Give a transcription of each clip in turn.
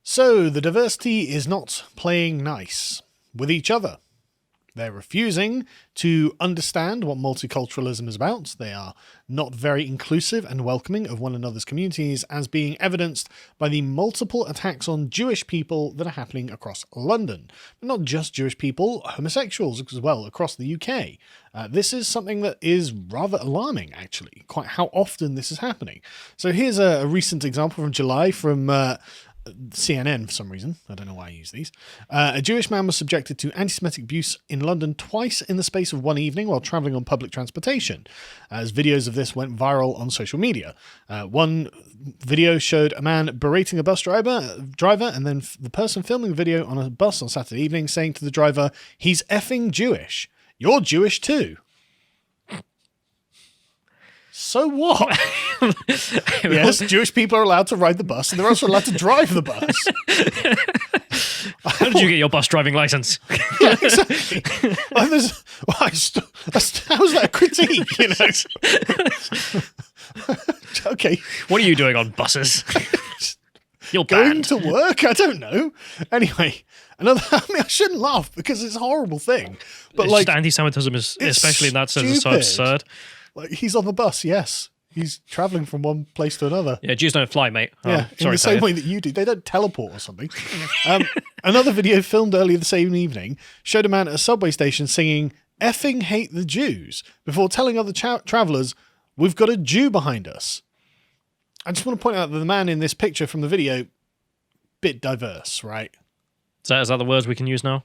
So the diversity is not playing nice with each other. They're refusing to understand what multiculturalism is about. They are not very inclusive and welcoming of one another's communities, as being evidenced by the multiple attacks on Jewish people that are happening across London. But not just Jewish people, homosexuals as well across the UK. This is something that is rather alarming, actually, quite how often this is happening. So here's a recent example from July from CNN for some reason. I don't know why I use these. A Jewish man was subjected to anti-Semitic abuse in London twice in the space of one evening while travelling on public transportation, as videos of this went viral on social media. One video showed a man berating a bus driver, and then the person filming the video on a bus on Saturday evening saying to the driver, "He's effing Jewish. You're Jewish too." So what? Yes, Jewish people are allowed to ride the bus, and they're also allowed to drive the bus. How did you get your bus driving license? Yeah, exactly. How's that a critique? Okay. What are you doing on buses? You're Going banned. to work? I don't know. Anyway, I shouldn't laugh because it's a horrible thing. But It's like, just anti-Semitism is, especially in that sense, is so stupid. absurd. Like, he's on the bus, yes. He's travelling from one place to another. Yeah, Jews don't fly, mate. Yeah, in sorry the same way that you do. They don't teleport or something. Another video filmed earlier the same evening showed a man at a subway station singing "effing hate the Jews" before telling other travellers, "We've got a Jew behind us." I just want to point out that the man in this picture from the video, bit diverse, right? Is that the words we can use now?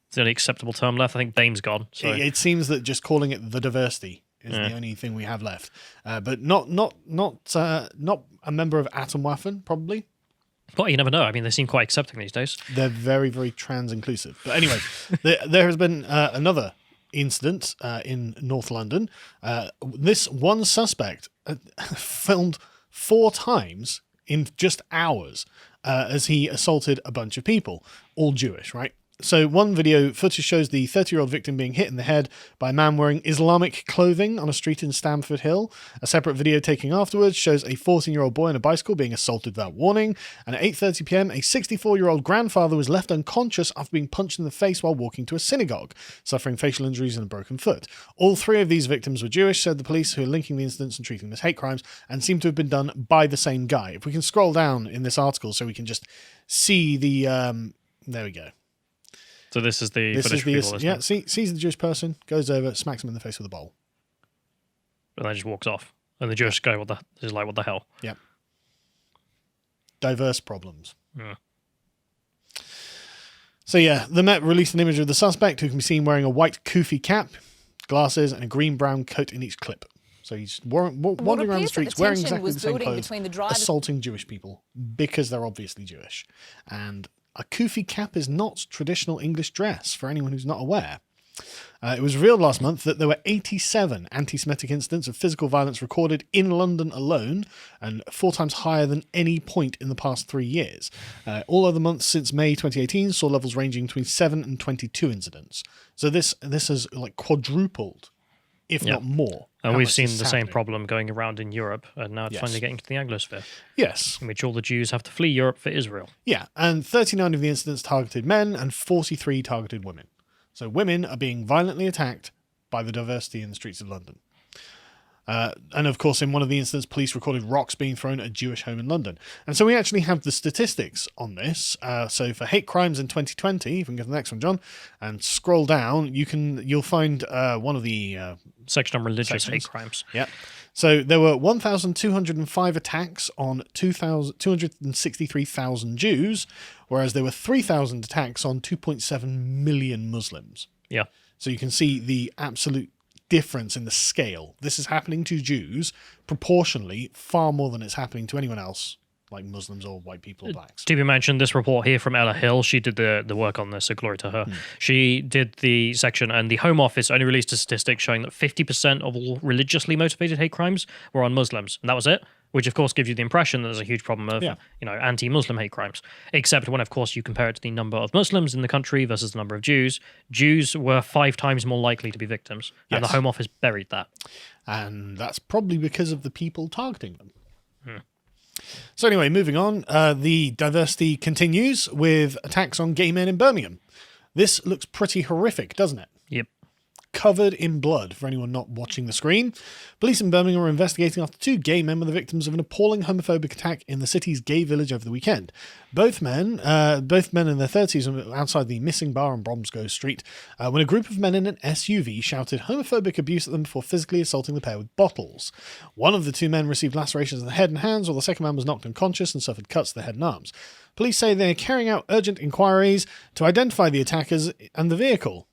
It's the only acceptable term left. I think BAME's gone. So It seems that just calling it the diversity is the only thing we have left. But not a member of Atomwaffen, probably. Well, you never know. I mean, they seem quite accepting these days. They're very, very trans inclusive. But anyway, there has been another incident in North London. This one suspect filmed 4 times in just hours as he assaulted a bunch of people, all Jewish, right? So one video footage shows the 30-year-old victim being hit in the head by a man wearing Islamic clothing on a street in Stamford Hill. A separate video taken afterwards shows a 14-year-old boy on a bicycle being assaulted without warning. And at 8:30 p.m, a 64-year-old grandfather was left unconscious after being punched in the face while walking to a synagogue, suffering facial injuries and a broken foot. All 3 of these victims were Jewish, said the police, who are linking the incidents and treating them as hate crimes, and seem to have been done by the same guy. If we can scroll down in this article so we can just see the... there we go. So this is the footage for people listening. Yeah, sees the Jewish person, goes over, smacks him in the face with a bowl. And then just walks off. And the Jewish guy, what the hell? Yeah. Diverse problems. Yeah. So yeah, the Met released an image of the suspect, who can be seen wearing a white kufi cap, glasses, and a green-brown coat in each clip. So he's wandering around the streets wearing exactly the same clothes, assaulting Jewish people because they're obviously Jewish. And a kufi cap is not traditional English dress, for anyone who's not aware. It was revealed last month that there were 87 anti-Semitic incidents of physical violence recorded in London alone, and 4 times higher than any point in the past 3 years. All other months since May 2018 saw levels ranging between 7 and 22 incidents. So this has like quadrupled, if not more. And we've seen the same problem going around in Europe, and now it's finally getting to the Anglosphere. Yes. In which all the Jews have to flee Europe for Israel. Yeah, and 39 of the incidents targeted men, and 43 targeted women. So women are being violently attacked by the diversity in the streets of London. And of course, in one of the incidents, police recorded rocks being thrown at a Jewish home in London. And so we actually have the statistics on this. So for hate crimes in 2020, if we can get to the next one, John, and scroll down, you'll find one of the section on religious sections. hate crimes. Yeah. So there were 1,205 attacks on 263,000 Jews, whereas there were 3,000 attacks on 2.7 million Muslims. Yeah. So you can see the absolute difference in the scale. This is happening to Jews proportionally far more than it's happening to anyone else, like Muslims or white people or blacks. To be mentioned, this report here from Ella Hill, she did the work on this, so glory to her. She did the section, and the Home Office only released a statistic showing that 50% of all religiously motivated hate crimes were on Muslims, and that was it. Which, of course, gives you the impression that there's a huge problem of, anti-Muslim hate crimes. Except when, of course, you compare it to the number of Muslims in the country versus the number of Jews. Jews were 5 times more likely to be victims. And the Home Office buried that. And that's probably because of the people targeting them. So anyway, moving on, the diversity continues with attacks on gay men in Birmingham. This looks pretty horrific, doesn't it? Yep. Covered in blood for anyone not watching the screen. Police in Birmingham are investigating after 2 gay men were the victims of an appalling homophobic attack in the city's gay village over the weekend. Both men in their 30s, were outside the missing bar on Bromsgrove Street when a group of men in an SUV shouted homophobic abuse at them before physically assaulting the pair with bottles. One of the 2 men received lacerations in the head and hands, while the second man was knocked unconscious and suffered cuts to the head and arms. Police say they are carrying out urgent inquiries to identify the attackers and the vehicle.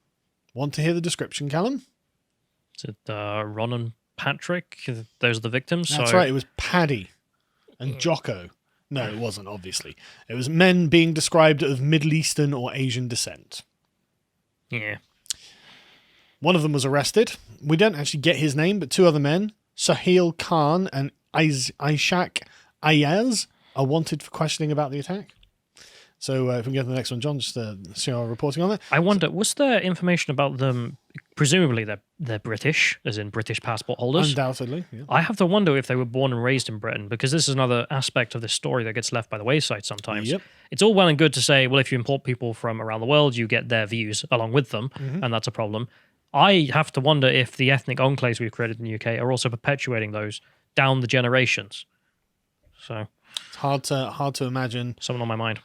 Want to hear the description, Callum? Is it Ron and Patrick? Those are the victims? That's right. It was Paddy and Jocko. No, it wasn't, obviously. It was men being described of Middle Eastern or Asian descent. Yeah. One of them was arrested. We don't actually get his name, but 2 other men, Sahil Khan and Ishaq Ayaz, are wanted for questioning about the attack. So if we can go to the next one, John, just see our reporting on it. I wonder, was there information about them? Presumably they're British, as in British passport holders. Undoubtedly, yeah. I have to wonder if they were born and raised in Britain, because this is another aspect of this story that gets left by the wayside sometimes. Yep. It's all well and good to say, well, if you import people from around the world, you get their views along with them, and that's a problem. I have to wonder if the ethnic enclaves we've created in the UK are also perpetuating those down the generations. So it's hard to imagine. Something on my mind.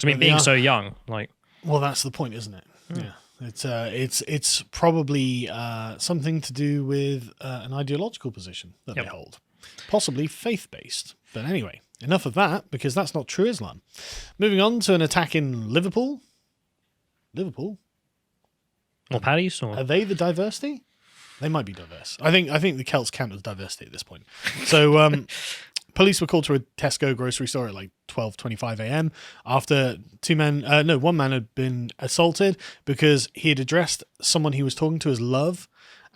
I mean, being so young, like... Well, that's the point, isn't it? Yeah. It's probably something to do with an ideological position that they hold. Possibly faith-based. But anyway, enough of that, because that's not true Islam. Moving on to an attack in Liverpool. Liverpool? Or Paddy's? Or... Are they the diversity? They might be diverse. I think the Celts count as diversity at this point. So... Police were called to a Tesco grocery store at like 12:25 a.m. after one man had been assaulted because he had addressed someone he was talking to as love.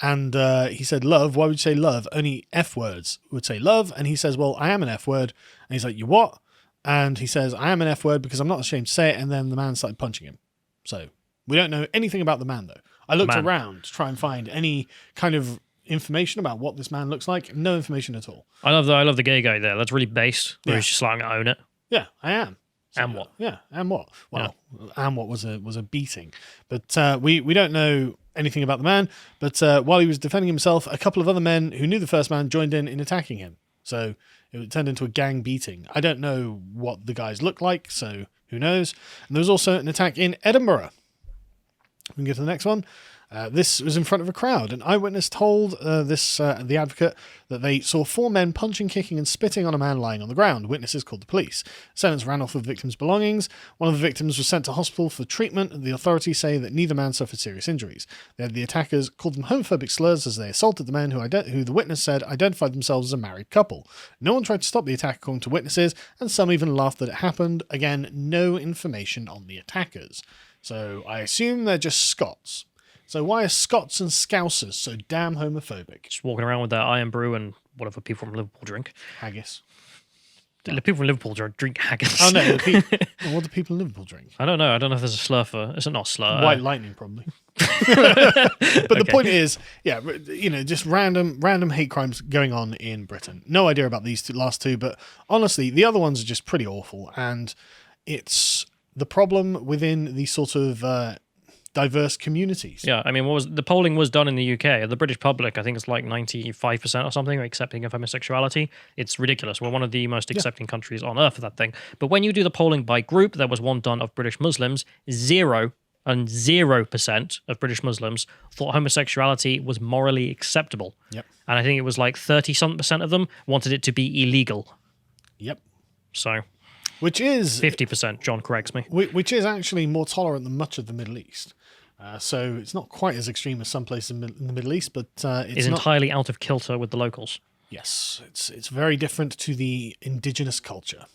And he said, love, why would you say love? Only F words would say love. And he says, well, I am an F word. And he's like, you what? And he says, I am an F word because I'm not ashamed to say it. And then the man started punching him. So we don't know anything about the man, though. I looked around to try and find any kind of information about what this man looks like. No information at all. I love the gay guy there. That's really based. Where he's just like, I own it. Yeah, I am. So, and what? Yeah, and what? Well, and what was a beating. But we don't know anything about the man. But while he was defending himself, a couple of other men who knew the first man joined in attacking him. So it turned into a gang beating. I don't know what the guys look like, so who knows? And there was also an attack in Edinburgh. We can go to the next one. This was in front of a crowd. An eyewitness told the advocate that they saw 4 men punching, kicking and spitting on a man lying on the ground. Witnesses called the police. Assailants ran off with the victim's belongings. One of the victims was sent to hospital for treatment. The authorities say that neither man suffered serious injuries. The attackers called them homophobic slurs as they assaulted the men who the witness said identified themselves as a married couple. No one tried to stop the attack according to witnesses, and some even laughed that it happened. Again, no information on the attackers. So I assume they're just Scots. So why are Scots and Scousers so damn homophobic? Just walking around with their iron brew and whatever people from Liverpool drink. Haggis. The people from Liverpool drink haggis. Oh, no. What do people in Liverpool drink? I don't know. I don't know if there's a slur for... Is it not a slur? White lightning, probably. But the point is, just random hate crimes going on in Britain. No idea about these last 2, but honestly, the other ones are just pretty awful. And it's the problem within these sort of... diverse communities. Yeah, I mean, the polling was done in the UK. The British public, I think it's like 95% or something, are accepting of homosexuality. It's ridiculous. We're one of the most accepting countries on earth for that thing. But when you do the polling by group, there was one done of British Muslims, 0% of British Muslims thought homosexuality was morally acceptable. Yep. And I think it was like 30-something% of them wanted it to be illegal. Yep. So... Which is... 50%, John corrects me. Which is actually more tolerant than much of the Middle East. So it's not quite as extreme as some places in the Middle East, but it's entirely out of kilter with the locals. Yes, it's very different to the indigenous culture.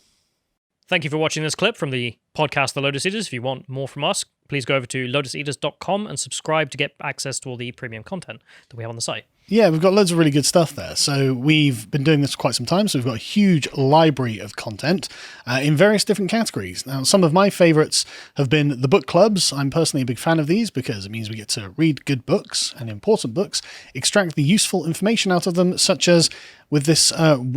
Thank you for watching this clip from the podcast The Lotus Eaters. If you want more from us, please go over to lotuseaters.com and subscribe to get access to all the premium content that we have on the site. Yeah, we've got loads of really good stuff there. So we've been doing this for quite some time. So we've got a huge library of content in various different categories. Now, some of my favorites have been the book clubs. I'm personally a big fan of these because it means we get to read good books and important books, extract the useful information out of them, such as with this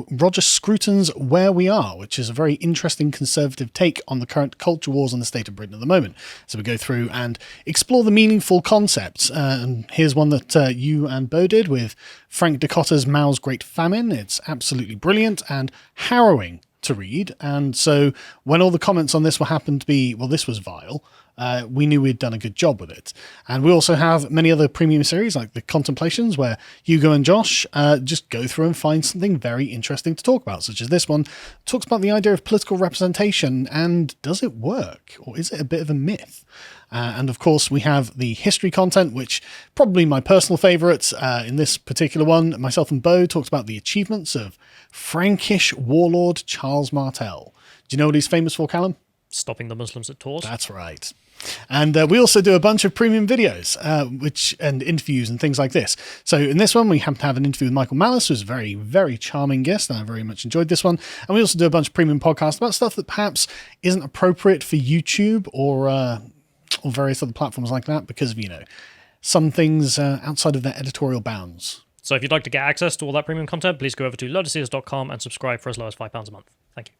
Roger Scruton's Where We Are, which is a very interesting conservative take on the current culture wars and the state of Britain at the moment. So we go through and explore the meaningful concepts. And here's one that you and Bo did with Frank Dicotta's Mao's Great Famine. It's absolutely brilliant and harrowing to read. And so when all the comments on this were happened to be, well, this was vile, we knew we'd done a good job with it. And we also have many other premium series like the Contemplations, where Hugo and Josh just go through and find something very interesting to talk about, such as this one talks about the idea of political representation and does it work, or is it a bit of a myth? And of course, we have the history content, which probably my personal favourite. In this particular one, myself and Bo talked about the achievements of Frankish warlord Charles Martel. Do you know what he's famous for, Callum? Stopping the Muslims at Tours. That's right. And we also do a bunch of premium videos and interviews and things like this. So in this one, we happen to have an interview with Michael Malice, who's a very, very charming guest, and I very much enjoyed this one. And we also do a bunch of premium podcasts about stuff that perhaps isn't appropriate for YouTube or various other platforms like that because of, some things outside of their editorial bounds. So if you'd like to get access to all that premium content, please go over to lotusears.com and subscribe for as low as £5 a month. Thank you.